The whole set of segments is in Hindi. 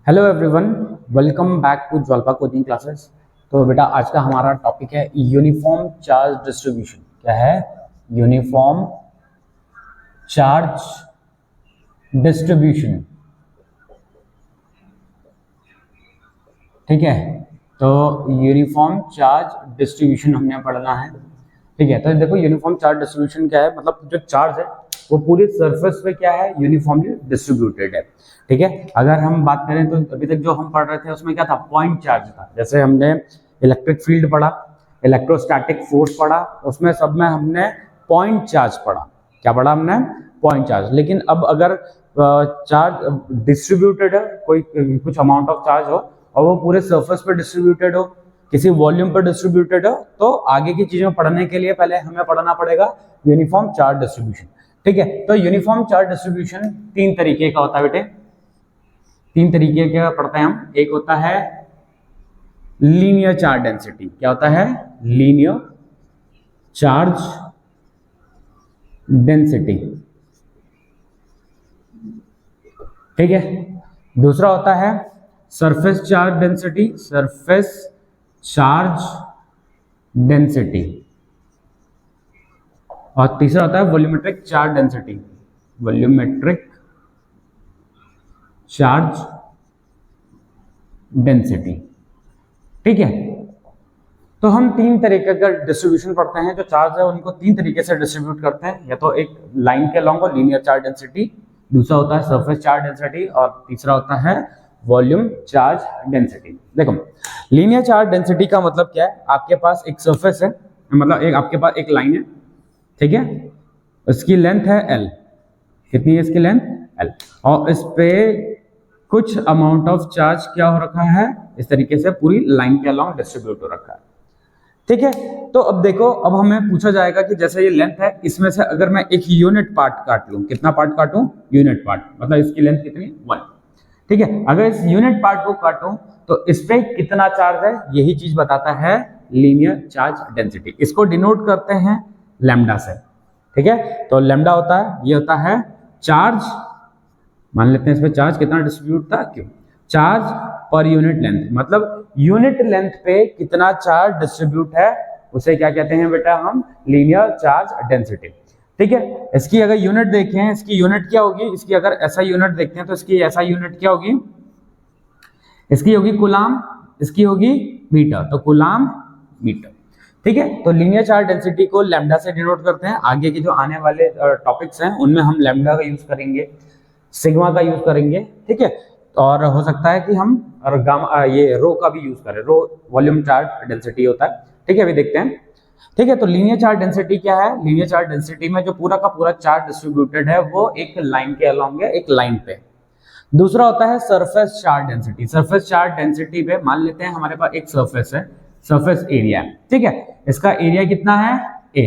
Hello everyone, welcome back to Jwalpa coaching classes. तो बेटा आज का हमारा टॉपिक है यूनिफॉर्म चार्ज डिस्ट्रीब्यूशन। क्या है? Uniform charge distribution. ठीक है, तो यूनिफॉर्म चार्ज डिस्ट्रीब्यूशन हमने पढ़ना है। ठीक है, तो देखो यूनिफॉर्म चार्ज डिस्ट्रीब्यूशन क्या है, मतलब जो चार्ज है वो पूरी सरफेस पे क्या है, यूनिफॉर्मली डिस्ट्रीब्यूटेड है। ठीक है, अगर हम बात करें तो अभी तक जो हम पढ़ रहे थे उसमें क्या था, पॉइंट चार्ज था। जैसे हमने इलेक्ट्रिक फील्ड पढ़ा, इलेक्ट्रोस्टैटिक फोर्स पढ़ा, उसमें सब में हमने पॉइंट चार्ज पढ़ा। क्या पढ़ा हमने? Point charge. लेकिन अब अगर चार्ज डिस्ट्रीब्यूटेड है, कोई कुछ अमाउंट ऑफ चार्ज हो और वो पूरे सरफेस पे डिस्ट्रीब्यूटेड हो, किसी वॉल्यूम पर डिस्ट्रीब्यूटेड हो, तो आगे की चीजों पढ़ने के लिए पहले हमें पढ़ना पड़ेगा यूनिफॉर्म चार्ज डिस्ट्रीब्यूशन। ठीक है, तो यूनिफॉर्म चार्ज डिस्ट्रीब्यूशन तीन तरीके का होता है बेटे। तीन तरीके का पढ़ते हैं हम। एक होता है लीनियर चार्ज डेंसिटी। क्या होता है? Linear charge density. ठीक है, दूसरा होता है surface charge density. Surface charge density. और तीसरा होता है volumetric charge density. Volumetric charge density. ठीक है, तो हम तीन तरीके का डिस्ट्रीब्यूशन पढ़ते हैं। जो चार्ज है उनको तीन तरीके से डिस्ट्रीब्यूट करते हैं, या तो एक लाइन के अलॉन्ग हो, लीनियर चार्ज डेंसिटी, दूसरा होता है सरफेस चार्ज डेंसिटी, और तीसरा होता है वॉल्यूम चार्ज डेंसिटी। देखो, लीनियर चार्ज डेंसिटी का मतलब क्या है? आपके पास एक सरफेस है, मतलब एक आपके पास एक लाइन है। ठीक है, इसकी लेंथ है L। कितनी है इसकी लेंथ? L। और इस पे कुछ अमाउंट ऑफ चार्ज क्या हो रखा है, इस तरीके से पूरी लाइन के अलॉन्ग डिस्ट्रीब्यूट हो रखा है। ठीक है, तो अब देखो, अब हमें पूछा जाएगा कि जैसे ये लेंथ है, इसमें से अगर मैं एक यूनिट पार्ट काट लूं, कितना पार्ट काटूं? Unit part. मतलब इसकी लेंथ कितनी? 1। ठीक है, अगर इस यूनिट पार्ट को काटूं तो इस पे कितना चार्ज है, यही चीज बताता है लीनियर चार्ज डेंसिटी। इसको डिनोट करते हैं लैम्डा से। ठीक है, तो लैम्डा होता है, ये होता है चार्ज। मान लेते हैं इस पे चार्ज कितना डिस्ट्रीब्यूट था, क्यों? चार्ज पर यूनिट लेंथ, मतलब यूनिट लेंथ पे कितना चार्ज डिस्ट्रीब्यूट है, उसे क्या कहते हैं बेटा हम? Linear charge density. ठीक है, इसकी अगर यूनिट देखें, इसकी यूनिट क्या होगी? इसकी अगर ऐसा यूनिट देखते हैं तो इसकी ऐसा यूनिट क्या होगी? इसकी होगी कूलाम, इसकी होगी मीटर। तो कूलाम मीटर। ठीक है, तो लीनियर चार्ज डेंसिटी को लैम्डा से डिनोट करते हैं। आगे के जो आने वाले टॉपिक्स हैं उनमें हम लैम्डा का यूज करेंगे, सिग्मा का यूज करेंगे। ठीक है, और हो सकता है कि हम गामा ये रो का भी यूज करें। रो वॉल्यूम चार्ज डेंसिटी होता है। ठीक है, अभी देखते हैं। ठीक है, तो लीनियर चार्ज डेंसिटी क्या है? लीनियर चार्ज डेंसिटी में जो पूरा का पूरा चार्ज डिस्ट्रीब्यूटेड है वो एक लाइन के अलॉन्ग है, एक लाइन पे। दूसरा होता है surface charge density. Surface charge density पे मान लेते हैं हमारे पास एक सरफेस है, सरफेस एरिया। ठीक है, इसका एरिया कितना है? A।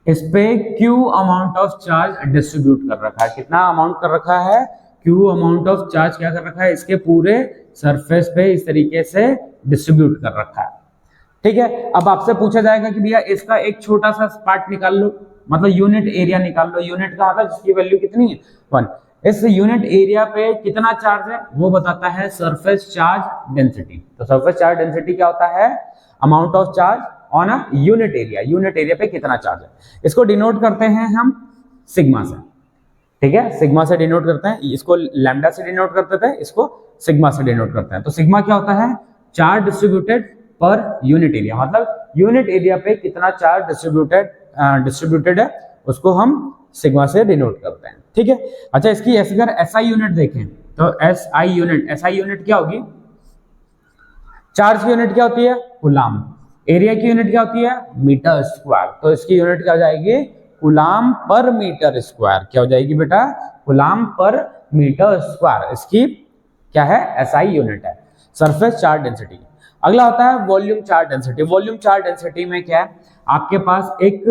इस पे Q amount of charge distribute कर रखा है। कितना अमाउंट कर रखा है? Q अमाउंट ऑफ चार्ज क्या कर रखा है? इसके पूरे सरफेस पे इस तरीके से डिस्ट्रीब्यूट कर रखा है। ठीक है, अब आपसे पूछा जाएगा कि भैया इसका एक छोटा सा पार्ट निकाल लो, मतलब यूनिट एरिया निकाल लो। यूनिट का मतलब जिसकी वैल्यू कितनी है? 1। इस यूनिट एरिया पे कितना चार्ज है वो बताता है सरफेस चार्ज डेंसिटी। तो सरफेस चार्ज डेंसिटी क्या होता है? Amount of charge on a unit area. Unit area पे कितना चार्ज है, इसको डिनोट करते हैं हम सिग्मा से। ठीक है, सिग्मा से डिनोट करते हैं। इसको लैम्डा से डिनोट करते थे, इसको सिग्मा से डिनोट करते हैं। तो सिग्मा क्या होता है? Charge distributed per unit area, मतलब यूनिट एरिया पे कितना चार्ज डिस्ट्रीब्यूटेड है उसको हम सिग्मा से डिनोट करते हैं। ठीक है, अच्छा इसकी अगर एसआई यूनिट देखें तो एसआई यूनिट क्या होगी? चार्ज की यूनिट क्या होती है? कूलाम। एरिया की यूनिट क्या होती है? Metre square. तो इसकी यूनिट क्या हो जाएगी? कूलाम पर मीटर स्क्वायर। क्या हो जाएगी बेटा? कूलाम पर मीटर स्क्वायर। इसकी क्या है? एसआई यूनिट है, सरफेस चार्ज डेंसिटी। अगला होता है volume charge density. Volume charge density में क्या है? आपके पास एक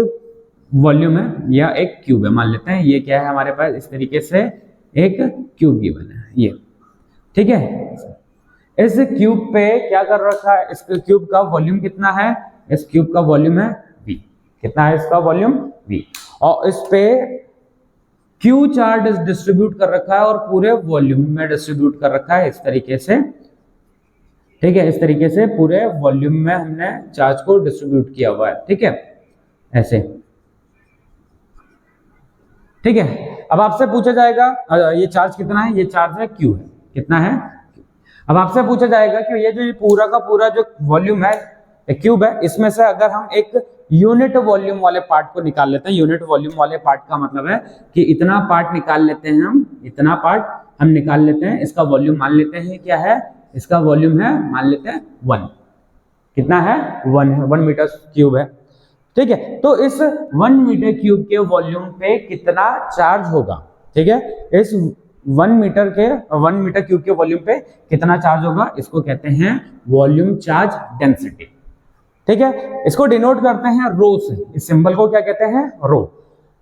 वॉल्यूम है या एक क्यूब है, मान लेते हैं ये क्या है हमारे पास, इस तरीके से एक क्यूब गिवन है ये। ठीक है, इस क्यूब पे क्या कर रखा है? इस क्यूब का वॉल्यूम कितना है? इस क्यूब का वॉल्यूम है V। कितना है इसका वॉल्यूम? V। और इस पे क्यू चार्ज डिस्ट्रीब्यूट कर रखा है और पूरे वॉल्यूम में डिस्ट्रीब्यूट कर रखा है इस तरीके से, ठीक है। इस तरीके से पूरे वॉल्यूम में हमने चार्ज को डिस्ट्रीब्यूट किया हुआ है, ठीक है, ऐसे, ठीक है। अब आपसे पूछा जाएगा ये चार्ज कितना है, ये चार्ज है क्यू है, कितना है। अब आपसे पूछा जाएगा कि ये जो पूरा का पूरा जो वॉल्यूम है क्यूब है, इसमें से अगर हम एक यूनिट वॉल्यूम वाले पार्ट को निकाल लेते हैं, यूनिट वॉल्यूम वाले पार्ट का मतलब है कि इतना पार्ट निकाल लेते हैं हम, इतना पार्ट हम निकाल लेते हैं, इसका वॉल्यूम मान लेते हैं क्या है, इसका वॉल्यूम है मान लेते हैं 1, कितना है 1 है, 1 मीटर क्यूब है, ठीक है। तो इस 1 मीटर क्यूब के वॉल्यूम पे कितना चार्ज होगा, ठीक है, इस 1 मीटर क्यूब के वॉल्यूम पे कितना चार्ज होगा, इसको कहते हैं वॉल्यूम चार्ज डेंसिटी, ठीक है। इसको डिनोट करते हैं रो से, इस सिंबल को क्या कहते हैं, रो।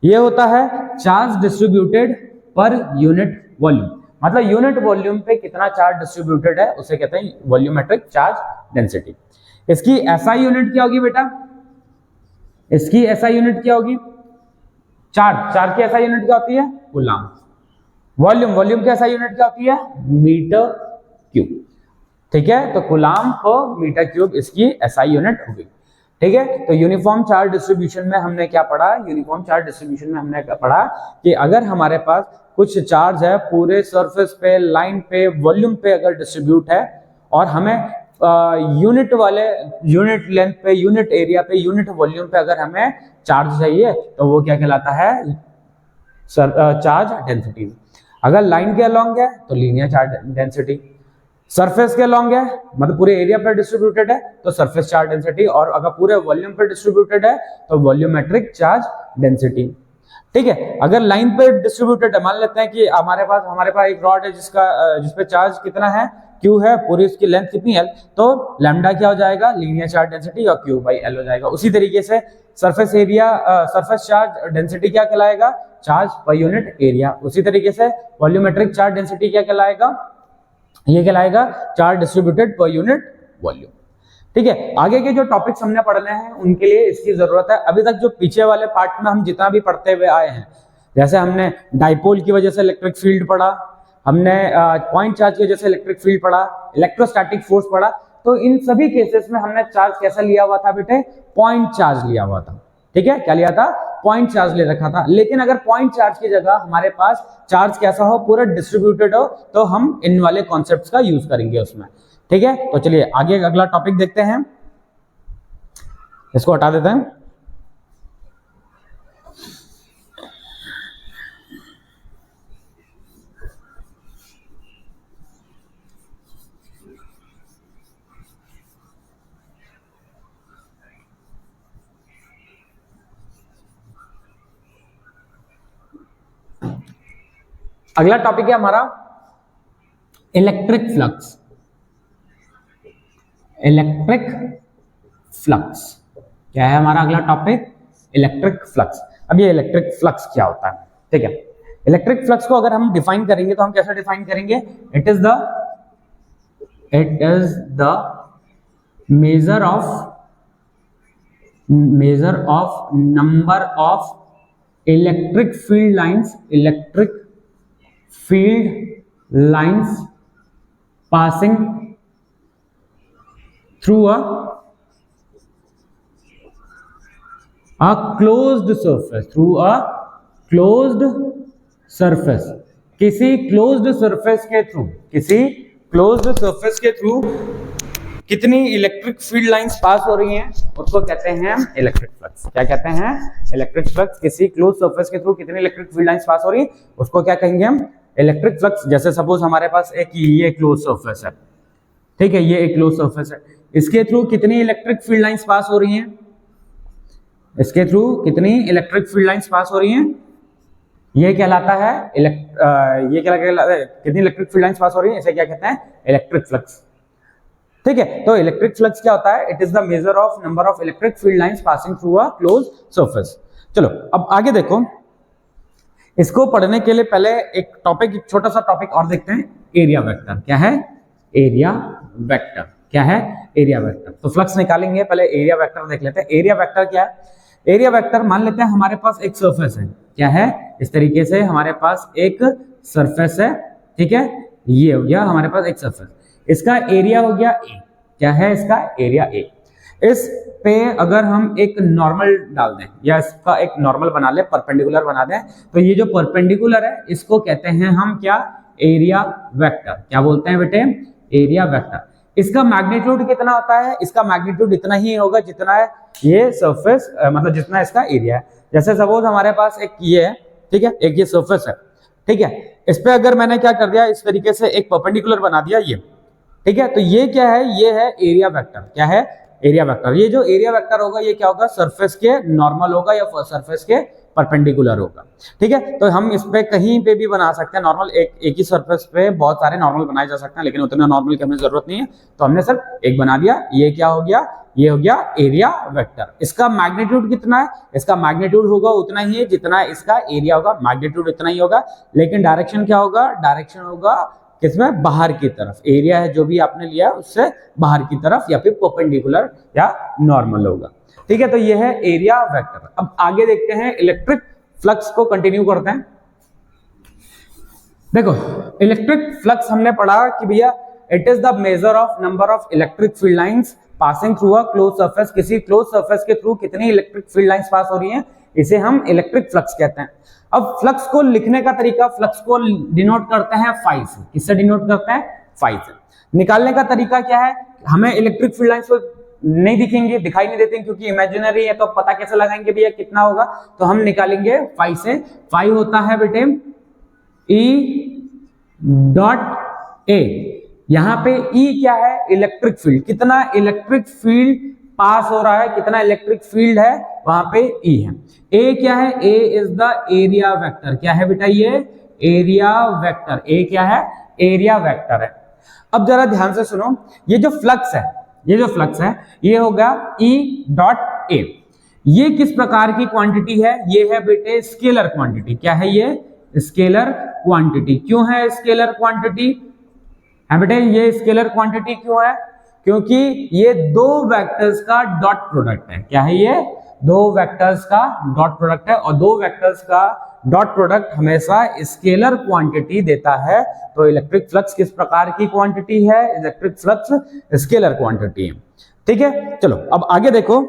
ये होता है charge distributed per unit volume, मतलब यूनिट वॉल्यूम पे कितना चार्ज डिस्ट्रीब्यूटेड है उसे कहते हैं वॉल्यूमेट्रिक चार्ज डेंसिटी। इसकी एसआई यूनिट क्या होगी बेटा, इसकी एसआई यूनिट क्या होगी, चार्ज की एसआई यूनिट क्या होती है, कूलम। वॉल्यूम की एसआई यूनिट क्या होती है, मीटर क्यूब, ठीक है। तो कूलम पर मीटर क्यूब इसकी एसआई यूनिट होगी, ठीक है। तो यूनिफॉर्म चार्ज डिस्ट्रीब्यूशन में हमने क्या पढ़ा, यूनिफॉर्म चार्ज डिस्ट्रीब्यूशन में हमने क्या पढ़ा कि अगर हमारे पास कुछ चार्ज है पूरे सरफेस पे, लाइन पे, वॉल्यूम पे अगर डिस्ट्रीब्यूट है और हमें यूनिट लेंथ पे, यूनिट एरिया पे, यूनिट वॉल्यूम पे अगर हमें चार्ज चाहिए तो वो क्या कहलाता है, चार्ज डेंसिटी। अगर लाइन के अलोंग है तो लीनियर चार्ज डेंसिटी, सरफेस के अलोंग है मतलब पूरे एरिया पर डिस्ट्रीब्यूटेड है तो सरफेस चार्ज डेंसिटी, और अगर पूरे वॉल्यूम पर डिस्ट्रीब्यूटेड है तो वॉल्यूमेट्रिक चार्ज डेंसिटी, ठीक है। अगर लाइन पे डिस्ट्रीब्यूटेड है, मान लेते हैं कि हमारे पास एक रॉड है जिसपे चार्ज कितना है, क्यू है, पूरी उसकी लेंथ कितनी है, तो लैम्डा क्या हो जाएगा, लीनियर चार्ज डेंसिटी, और क्यू बाई एल हो जाएगा। उसी तरीके से सरफेस चार्ज डेंसिटी क्या कहलाएगा, चार्ज पर यूनिट एरिया। उसी तरीके से वॉल्यूमेट्रिक चार्ज डेंसिटी क्या कहलाएगा, ये कहलाएगा charge distributed per unit volume, ठीक है। आगे के जो टॉपिक्स हमने पढ़ने हैं उनके लिए इसकी जरूरत है। अभी तक जो पीछे वाले पार्ट में हम जितना भी पढ़ते हुए आए हैं, जैसे हमने डाइपोल की वजह से इलेक्ट्रिक फील्ड पढ़ा, हमने पॉइंट चार्ज की वजह से इलेक्ट्रिक फील्ड पढ़ा, इलेक्ट्रोस्टैटिक फोर्स पढ़ा, तो इन सभी केसेस में हमने चार्ज कैसा लिया हुआ था बेटे, पॉइंट चार्ज लिया हुआ था, ठीक है। क्या लिया था, पॉइंट चार्ज ले रखा था। लेकिन अगर पॉइंट चार्ज की जगह हमारे पास चार्ज कैसा हो, पूरा डिस्ट्रीब्यूटेड हो, तो हम इन वाले कॉन्सेप्ट्स का यूज करेंगे उसमें, ठीक है। तो चलिए आगे अगला टॉपिक देखते हैं, इसको हटा देते हैं। अगला टॉपिक है हमारा इलेक्ट्रिक फ्लक्स। इलेक्ट्रिक फ्लक्स क्या है हमारा अगला टॉपिक, इलेक्ट्रिक फ्लक्स। अब ये इलेक्ट्रिक फ्लक्स क्या होता है, ठीक है। इलेक्ट्रिक फ्लक्स को अगर हम डिफाइन करेंगे तो हम कैसे डिफाइन करेंगे, it is the measure of number of electric field lines passing through a closed surface, किसी क्लोज्ड सरफेस के थ्रू कितनी इलेक्ट्रिक फील्ड लाइंस पास हो रही हैं उसको कहते हैं इलेक्ट्रिक फ्लक्स। क्या कहते हैं, इलेक्ट्रिक फ्लक्स। किसी क्लोज्ड सरफेस के थ्रू कितनी इलेक्ट्रिक फील्ड लाइंस पास हो रही है उसको क्या कहेंगे हम, इलेक्ट्रिक फ्लक्स। जैसे सपोज हमारे पास ये क्लोज सरफेस है, ठीक है, ये एक क्लोज सरफेस है, इसके थ्रू कितनी इलेक्ट्रिक फील्ड लाइंस पास हो रही हैं, इसके थ्रू कितनी इलेक्ट्रिक फील्ड लाइंस पास हो रही हैं, ये कहलाता है कितनी इलेक्ट्रिक फील्ड लाइंस पास हो रही है, इसे क्या कहते हैं, इलेक्ट्रिक फ्लक्स, ठीक है। तो इलेक्ट्रिक फ्लक्स क्या होता है, it is the measure of number of electric field lines passing through a close surface. चलो अब आगे देखो, इसको पढ़ने के लिए पहले एक छोटा सा टॉपिक और देखते हैं, एरिया वेक्टर। क्या है, एरिया वेक्टर। क्या है, एरिया वेक्टर। तो फ्लक्स निकालेंगे, पहले एरिया वेक्टर देख लेते हैं। एरिया वेक्टर क्या है, एरिया वेक्टर मान लेते हैं हमारे पास एक सरफेस है, क्या है, इस तरीके से हमारे पास एक सरफेस है, ठीक है, ये हो गया हमारे पास एक सरफेस, इसका एरिया हो गया ए, क्या है इसका एरिया ए। इस पे अगर हम एक नॉर्मल डाल दें या इसका एक नॉर्मल बना ले, परपेंडिकुलर बना दें, तो ये जो परपेंडिकुलर है इसको कहते हैं हम क्या, एरिया वेक्टर। क्या बोलते हैं बेटे, एरिया वेक्टर। इसका मैग्नीट्यूड कितना होता है, इसका मैग्नीट्यूड इतना ही होगा जितना है ये सरफेस, मतलब जितना इसका एरिया है। जैसे सपोज हमारे पास एक ये है, ठीक है, एक ये सरफेस है, ठीक है, इस पे अगर मैंने क्या कर दिया, इस तरीके से एक परपेंडिकुलर बना दिया ये, ठीक है, तो ये क्या है, ये है एरिया वेक्टर। क्या है, एरिया वेक्टर। ये जो एरिया वेक्टर होगा ये क्या होगा, सरफेस के नॉर्मल होगा या सरफेस के परपेंडिकुलर होगा, ठीक है। तो हम इस पे कहीं पे भी बना सकते हैं नॉर्मल, एक ही सरफेस पे बहुत सारे नॉर्मल बनाए जा सकते हैं, लेकिन उतने नॉर्मल की हमें जरूरत नहीं है, तो हमने सिर्फ एक बना दिया। ये क्या हो गया, ये हो गया एरिया वेक्टर। इसका मैग्नीट्यूड कितना है, इसका मैग्नीट्यूड होगा उतना ही है जितना इसका एरिया होगा, मैग्नीट्यूड इतना ही होगा, लेकिन डायरेक्शन क्या होगा, डायरेक्शन होगा किसमें, बाहर की तरफ। एरिया है जो भी आपने लिया उससे बाहर की तरफ या फिर परपेंडिकुलर या नॉर्मल होगा, ठीक है। तो ये है एरिया वेक्टर। अब आगे देखते हैं, इलेक्ट्रिक फ्लक्स को कंटिन्यू करते हैं। देखो इलेक्ट्रिक फ्लक्स हमने पढ़ा कि भैया it is the measure of number of electric field lines passing through a close surface. किसी क्लोज सरफेस के थ्रू कितनी इलेक्ट्रिक फील्ड लाइंस पास हो रही हैं, इसे हम इलेक्ट्रिक फ्लक्स कहते हैं। अब फ्लक्स को लिखने का तरीका, फ्लक्स को डिनोट करते हैं फाई से। किससे डिनोट करते हैं, फाई से। निकालने का तरीका क्या है, हमें इलेक्ट्रिक फील्ड लाइंस नहीं दिखेंगे, दिखाई नहीं देते क्योंकि इमेजिनरी है, तो पता कैसे लगाएंगे भैया कितना होगा, तो हम निकालेंगे फाई से। फाई होता है बेटे ई डॉट ए। यहां पे ई क्या है, इलेक्ट्रिक फील्ड, कितना इलेक्ट्रिक फील्ड पास हो रहा है, कितना इलेक्ट्रिक फील्ड है, वहां पे ई है। ए क्या है, ए इज द एरिया वेक्टर। क्या है बेटा, ये एरिया वेक्टर। ए क्या है, एरिया वेक्टर है। अब जरा ध्यान से सुनो, ये जो फ्लक्स है, ये जो फ्लक्स है ये होगा ई डॉट ए। ये किस प्रकार की क्वांटिटी है, ये है बेटे स्केलर क्वांटिटी। क्या है ये, स्केलर क्वांटिटी। क्यों है स्केलर क्वांटिटी, है बेटे ये स्केलर क्वांटिटी क्यों है, क्योंकि ये दो वेक्टर्स का डॉट प्रोडक्ट है। क्या है ये, दो वेक्टर्स का डॉट प्रोडक्ट है, और दो वेक्टर्स का डॉट प्रोडक्ट हमेशा स्केलर क्वांटिटी देता है। तो इलेक्ट्रिक फ्लक्स किस प्रकार की क्वांटिटी है, इलेक्ट्रिक फ्लक्स स्केलर क्वांटिटी है, ठीक है। चलो अब आगे देखो,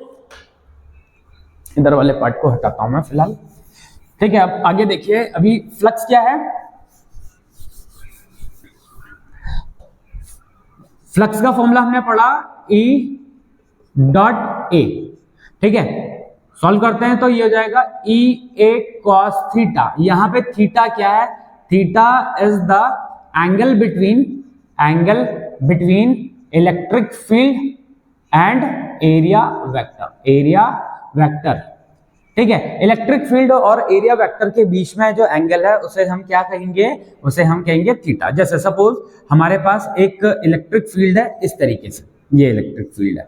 इधर वाले पार्ट को हटाता हूं मैं फिलहाल, ठीक है। अब आगे देखिए, अभी फ्लक्स क्या है, फ्लक्स का फॉर्मूला हमने पढ़ा E डॉट ए, ठीक है। सॉल्व करते हैं तो ये हो जाएगा E A cos थीटा। यहां पे थीटा क्या है, theta is the angle between electric field and area vector, area vector, ठीक है। इलेक्ट्रिक फील्ड और एरिया वेक्टर के बीच में जो एंगल है उसे हम क्या कहेंगे, उसे हम कहेंगे थीटा। जैसे सपोज हमारे पास एक इलेक्ट्रिक फील्ड है इस तरीके से, ये इलेक्ट्रिक फील्ड है,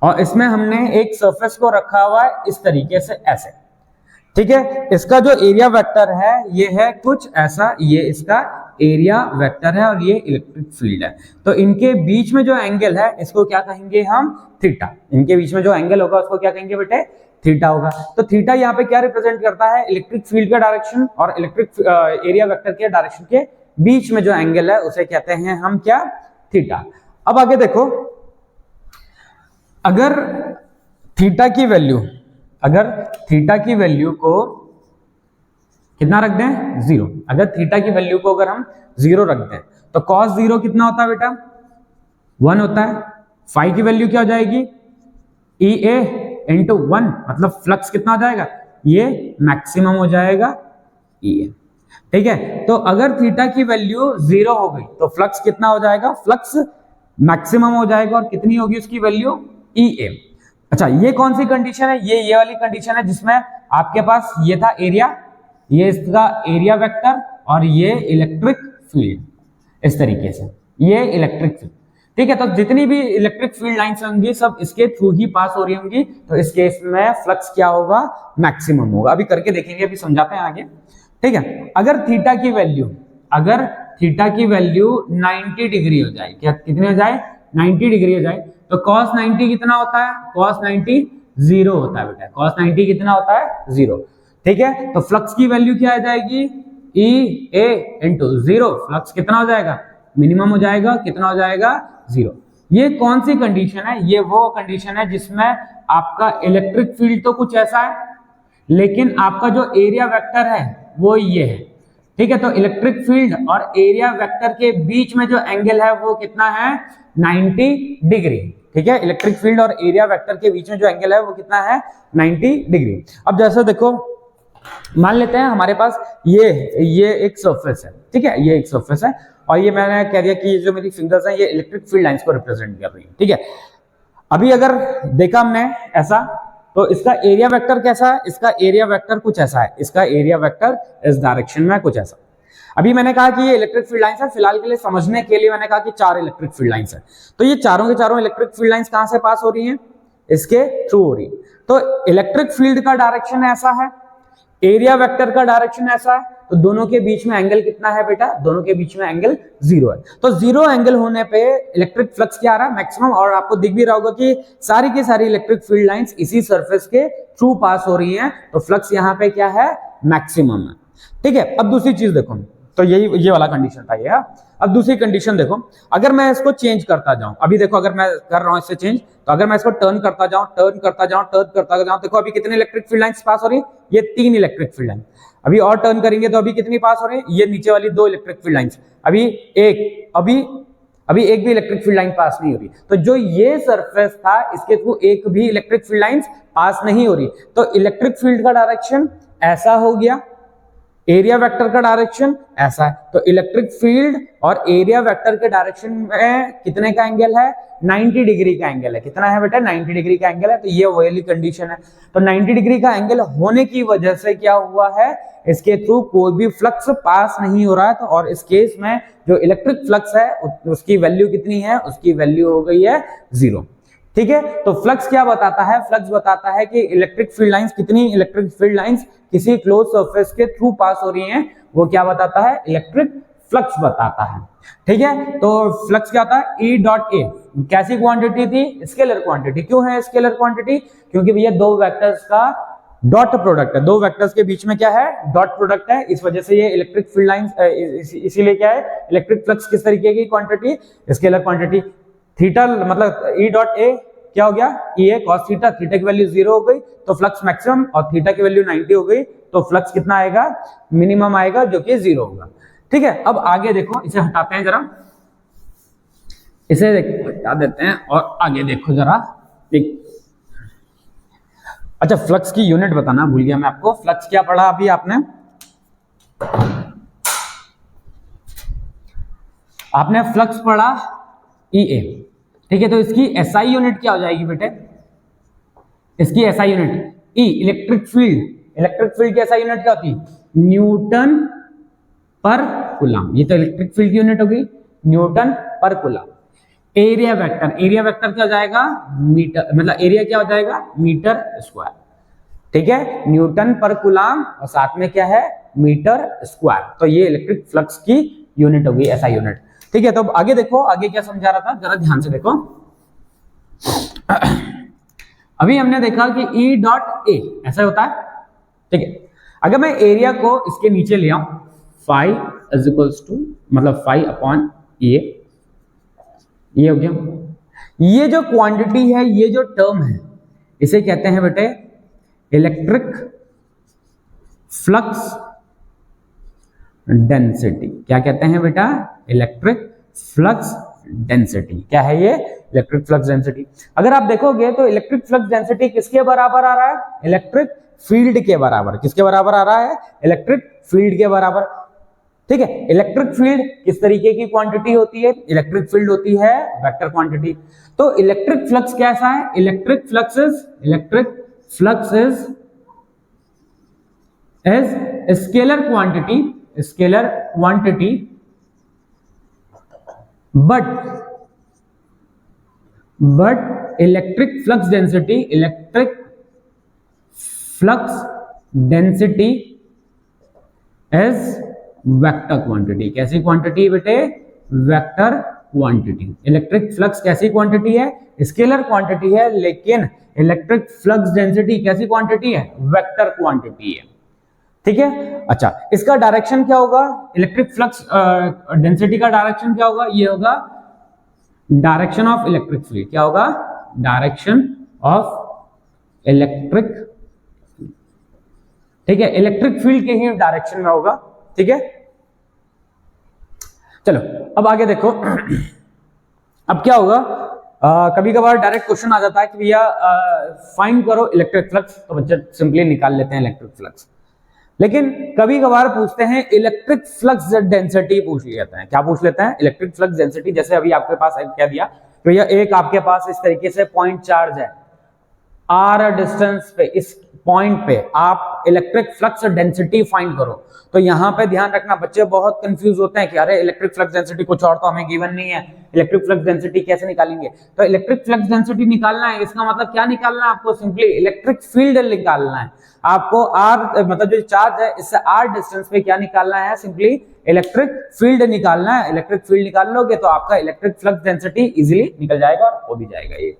और इसमें हमने एक सरफेस को रखा हुआ है इस तरीके से, ऐसे, ठीक है। इसका जो एरिया वेक्टर है ये है कुछ ऐसा, ये इसका एरिया वेक्टर है और ये इलेक्ट्रिक फील्ड है। तो इनके बीच में जो एंगल है इसको क्या कहेंगे हम, थीटा। इनके बीच में जो एंगल होगा उसको क्या कहेंगे बेटे, थीटा होगा। तो थीटा यहाँ पे क्या रिप्रेजेंट करता है, इलेक्ट्रिक फील्ड का डायरेक्शन और इलेक्ट्रिक एरिया वेक्टर के डायरेक्शन के बीच में जो एंगल है उसे कहते हैं हम क्या, थीटा। अब आगे देखो, अगर थीटा की वैल्यू, अगर थीटा की वैल्यू को कितना रख दें, जीरो। अगर थीटा की वैल्यू को अगर हम जीरो रख दें तो कॉस जीरो कितना होता है बेटा, 1 होता है। फाई की वैल्यू क्या हो जाएगी, ई ए इंटू 1, मतलब फ्लक्स कितना हो जाएगा, ये मैक्सिमम हो जाएगा ई ए, ठीक है। तो अगर थीटा की वैल्यू 0 हो गई तो फ्लक्स कितना हो जाएगा, फ्लक्स मैक्सिमम हो जाएगा, और कितनी होगी उसकी वैल्यू, ई ए। अच्छा, ये कौन सी कंडीशन है, ये वाली कंडीशन है जिसमें आपके पास ये था एरिया, ये इसका एरिया वेक्टर और ये इलेक्ट्रिक फील्ड, इस तरीके से ये इलेक्ट्रिक फील्ड, ठीक है। तो जितनी भी इलेक्ट्रिक फील्ड लाइंस होंगी सब इसके थ्रू ही पास हो रही होंगी, तो इस केस में फ्लक्स क्या होगा, मैक्सिमम होगा। अभी करके देखेंगे, अभी समझाते हैं आगे, ठीक है। अगर थीटा की वैल्यू, अगर थीटा की वैल्यू 90 डिग्री हो जाए, क्या कितनी हो जाए, 90 डिग्री हो जाए, तो cos 90 कितना होता है, cos 90 जीरो होता है बेटा, cos 90 कितना होता है, जीरो। ठीक है, तो फ्लक्स की वैल्यू क्या आ जाएगी, ई ए इंटू जीरो। फ्लक्स कितना हो जाएगा, मिनिमम हो जाएगा, कितना हो जाएगा, जीरो। ये कौन सी कंडीशन है, ये वो कंडीशन है जिसमें आपका इलेक्ट्रिक फील्ड तो कुछ ऐसा है, लेकिन आपका जो एरिया वेक्टर है वो ये है। ठीक है, तो इलेक्ट्रिक फील्ड और एरिया वेक्टर के बीच में जो एंगल है वो कितना है, 90 डिग्री। ठीक है, इलेक्ट्रिक फील्ड और एरिया वेक्टर के बीच में जो एंगल है वो कितना है, 90 डिग्री। अब जैसे देखो, मान लेते हैं हमारे पास ये एक सरफेस है। ठीक है, ये एक सरफेस है और ये मैंने कह दिया कि ये जो मेरी फिंगर्स हैं ये इलेक्ट्रिक फील्ड लाइंस को रिप्रेजेंट कर रही है। ठीक है, अभी अगर देखा हमने ऐसा, तो इसका एरिया वेक्टर कैसा है, इसका एरिया वेक्टर कुछ ऐसा है, इसका एरिया वेक्टर इस डायरेक्शन में कुछ ऐसा। अभी मैंने कहा कि ये इलेक्ट्रिक फील्ड लाइंस है, फिलहाल के लिए समझने के लिए मैंने कहा कि 4 इलेक्ट्रिक फील्ड लाइंस है। तो ये चारों के चारों इलेक्ट्रिक फील्ड लाइंस कहां से पास हो रही हैं, इसके थ्रू हो रही है। तो इलेक्ट्रिक फील्ड का डायरेक्शन ऐसा है, एरिया वेक्टर का डायरेक्शन ऐसा है, तो दोनों के बीच में एंगल कितना है बेटा, दोनों के बीच में एंगल जीरो है। तो जीरो एंगल होने पे इलेक्ट्रिक फ्लक्स क्या आ रहा है, मैक्सिमम। और आपको दिख भी रहा होगा कि सारी की सारी इलेक्ट्रिक फील्ड लाइंस इसी सरफेस के थ्रू पास हो रही हैं, तो फ्लक्स यहाँ पे क्या है, मैक्सिमम है। ठीक है, अब दूसरी चीज देखो, तो ये वाला कंडीशन था ये। अब दूसरी कंडीशन देखो, अगर मैं इसको चेंज करता जाऊं, अभी देखो अगर मैं कर रहा हूं इससे चेंज, तो अगर मैं इसको टर्न करता जाऊं, देखो अभी कितने इलेक्ट्रिक फील्ड लाइंस पास हो रही है, ये 3 इलेक्ट्रिक फील्ड लाइन। अभी और टर्न करेंगे तो अभी कितनी पास हो रही है, ये नीचे वाली 2 इलेक्ट्रिक फील्ड लाइंस, अभी एक भी इलेक्ट्रिक फील्ड लाइन पास नहीं हो रही। तो जो ये सरफेस था इसके थ्रू एक भी इलेक्ट्रिक फील्ड लाइंस पास नहीं हो रही, तो इलेक्ट्रिक फील्ड का डायरेक्शन ऐसा हो गया, एरिया वेक्टर का डायरेक्शन ऐसा है। तो इलेक्ट्रिक फील्ड और एरिया वेक्टर के डायरेक्शन में कितने का एंगल है, 90 डिग्री का एंगल है। कितना है बेटा, 90 डिग्री का एंगल है। तो ये वाली कंडीशन है। तो 90 डिग्री का एंगल होने की वजह से क्या हुआ है, इसके थ्रू कोई भी फ्लक्स पास नहीं हो रहा है। तो और इस केस में जो इलेक्ट्रिक फ्लक्स है उसकी वैल्यू कितनी है, उसकी वैल्यू हो गई है 0। ठीक है, तो फ्लक्स क्या बताता है, फ्लक्स बताता है कि इलेक्ट्रिक फील्ड लाइंस, कितनी इलेक्ट्रिक फील्ड लाइंस किसी क्लोज सरफेस के थ्रू पास हो रही हैं, वो क्या बताता है, इलेक्ट्रिक फ्लक्स बताता है। ठीक है, तो फ्लक्स क्या होता है, E डॉट ए कैसी क्वांटिटी थी, स्केलर क्वांटिटी। क्यों है स्केलर क्वांटिटी, क्योंकि भैया 2 वेक्टर्स का डॉट प्रोडक्ट है, 2 वेक्टर्स के बीच में क्या है, डॉट प्रोडक्ट है। इस वजह से ये इलेक्ट्रिक फील्ड लाइंस, इसीलिए क्या है, इलेक्ट्रिक फ्लक्स किस तरीके की क्वांटिटी, स्केलर क्वांटिटी। थीटा मतलब E डॉट ए क्या हो गया, E A cos theta, theta की वैल्यू 0 हो गई तो फ्लक्स मैक्सिमम, और थीटा की वैल्यू 90 हो गई तो फ्लक्स कितना आएगा, मिनिमम आएगा, जो कि 0 होगा। ठीक है, अब आगे देखो, इसे हटाते हैं जरा, इसे हटा देते हैं और आगे देखो जरा। अच्छा, फ्लक्स की यूनिट बताना भूल गया मैं आपको। फ्लक्स क्या पढ़ा अभी आपने, फ्लक्स पढ़ा EA। ठीक है, तो इसकी SI यूनिट क्या हो जाएगी बेटे, इसकी SI unit E, electric field की SI यूनिट क्या होती है, न्यूटन पर कूलम। ये तो इलेक्ट्रिक फील्ड की यूनिट होगी, न्यूटन पर कूलम। एरिया वेक्टर क्या हो जाएगा, मीटर, मतलब एरिया क्या हो जाएगा, मीटर स्क्वायर। ठीक है, न्यूटन पर कूलम और साथ में क्या है, मीटर स्क्वायर। तो ये इलेक्ट्रिक फ्लक्स की यूनिट होगी, SI यूनिट। ठीक है, तो अब आगे देखो, आगे क्या समझा रहा था, जरा ध्यान से देखो। अभी हमने देखा कि E डॉट ए ऐसा होता है। ठीक है, अगर मैं एरिया को इसके नीचे ले आऊं, फाई इज इक्वल्स टू, मतलब फाई अपॉन ए, ये हो गया। ये जो क्वांटिटी है, ये जो टर्म है, इसे कहते हैं बेटे इलेक्ट्रिक फ्लक्स डेंसिटी। क्या कहते हैं बेटा, इलेक्ट्रिक फ्लक्स डेंसिटी। क्या है ये, इलेक्ट्रिक फ्लक्स डेंसिटी। अगर आप देखोगे तो इलेक्ट्रिक फ्लक्स डेंसिटी किसके बराबर आ रहा है, इलेक्ट्रिक फील्ड के बराबर। किसके बराबर आ रहा है, इलेक्ट्रिक फील्ड के बराबर। ठीक है, इलेक्ट्रिक फील्ड किस तरीके की क्वांटिटी होती है, इलेक्ट्रिक फील्ड होती है वेक्टर क्वांटिटी। तो इलेक्ट्रिक फ्लक्स कैसा है, electric flux is scalar quantity but electric flux density is vector quantity. कैसी क्वांटिटी बेटे, वेक्टर क्वांटिटी। इलेक्ट्रिक फ्लक्स कैसी क्वांटिटी है, स्केलर क्वांटिटी है, लेकिन इलेक्ट्रिक फ्लक्स डेंसिटी कैसी क्वांटिटी है? वेक्टर क्वांटिटी है, ठीक है। अच्छा, इसका डायरेक्शन क्या होगा? इलेक्ट्रिक फ्लक्स डेंसिटी का डायरेक्शन क्या होगा? ये होगा डायरेक्शन ऑफ इलेक्ट्रिक फील्ड। क्या होगा? डायरेक्शन ऑफ इलेक्ट्रिक, ठीक है, इलेक्ट्रिक फील्ड के ही डायरेक्शन में होगा, ठीक है। चलो अब आगे देखो। अब क्या होगा, कभी कभार डायरेक्ट क्वेश्चन आ जाता है कि भैया फाइंड करो इलेक्ट्रिक फ्लक्स, तो बच्चे सिंपली निकाल लेते हैं इलेक्ट्रिक फ्लक्स। लेकिन कभी कभार पूछते हैं इलेक्ट्रिक फ्लक्स डेंसिटी पूछ लेते हैं। क्या पूछ लेते हैं? Electric flux density. जैसे अभी आपके पास क्या दिया, तो भैया एक आपके पास इस तरीके से पॉइंट चार्ज है, आर डिस्टेंस पे, इस पॉइंट पे आप इलेक्ट्रिक फ्लक्स डेंसिटी फाइंड करो। तो यहां पे ध्यान रखना, बच्चे बहुत कंफ्यूज होते हैं कि अरे इलेक्ट्रिक फ्लक्स डेंसिटी कुछ और तो हमें गिवन नहीं है, इलेक्ट्रिक फ्लक्स डेंसिटी कैसे निकालेंगे? तो इलेक्ट्रिक फ्लक्स डेंसिटी निकालना है, इसका मतलब क्या निकालना है आपको? सिंपली इलेक्ट्रिक फील्ड निकालना है आपको। आर मतलब जो चार्ज है इससे आर डिस्टेंस पे क्या निकालना है? सिंपली इलेक्ट्रिक फील्ड निकालना है। इलेक्ट्रिक फील्ड निकाल लोगे तो आपका इलेक्ट्रिक फ्लक्स डेंसिटी इजीली निकल जाएगा और हो भी जाएगा ये,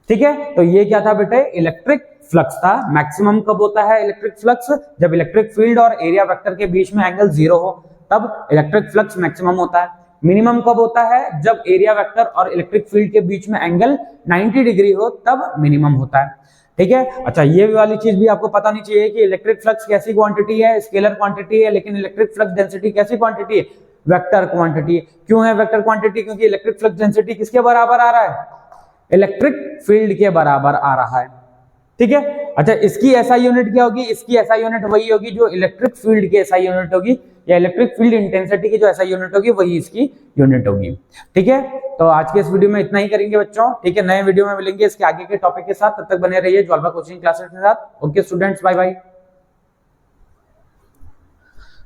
ठीक है। तो ये क्या था बेटे? इलेक्ट्रिक फ्लक्स था। मैक्सिमम कब होता है इलेक्ट्रिक फ्लक्स? जब इलेक्ट्रिक फील्ड और एरिया वेक्टर के बीच में एंगल 0 हो, तब इलेक्ट्रिक फ्लक्स मैक्सिमम होता है। मिनिमम कब होता है? जब एरिया वेक्टर और इलेक्ट्रिक फील्ड के बीच में एंगल 90 डिग्री हो, तब मिनिमम होता है, ठीक है। अच्छा, ये वाली चीज भी आपको पता नहीं चाहिए कि इलेक्ट्रिक फ्लक्स कैसी क्वांटिटी है? स्केलर क्वांटिटी है, लेकिन इलेक्ट्रिक फ्लक्स डेंसिटी कैसी क्वांटिटी है? Vector quantity. क्यों है वेक्टर क्वांटिटी? क्योंकि इलेक्ट्रिक फ्लक्स डेंसिटी किसके बराबर आ रहा है? इलेक्ट्रिक फील्ड के बराबर आ रहा है, ठीक है। अच्छा, इसकी एसआई यूनिट क्या होगी? इसकी एसआई यूनिट वही होगी जो इलेक्ट्रिक फील्ड की एसआई यूनिट होगी, या इलेक्ट्रिक फील्ड इंटेंसिटी की जो एसआई यूनिट होगी वही इसकी यूनिट होगी, ठीक है। तो आज के इस वीडियो में इतना ही करेंगे बच्चों, ठीक है। नए वीडियो में मिलेंगे इसके आगे के टॉपिक के साथ, तब तक बने रहिए ज्वाल्वा कोचिंग क्लासेस के साथ। Okay students, bye bye.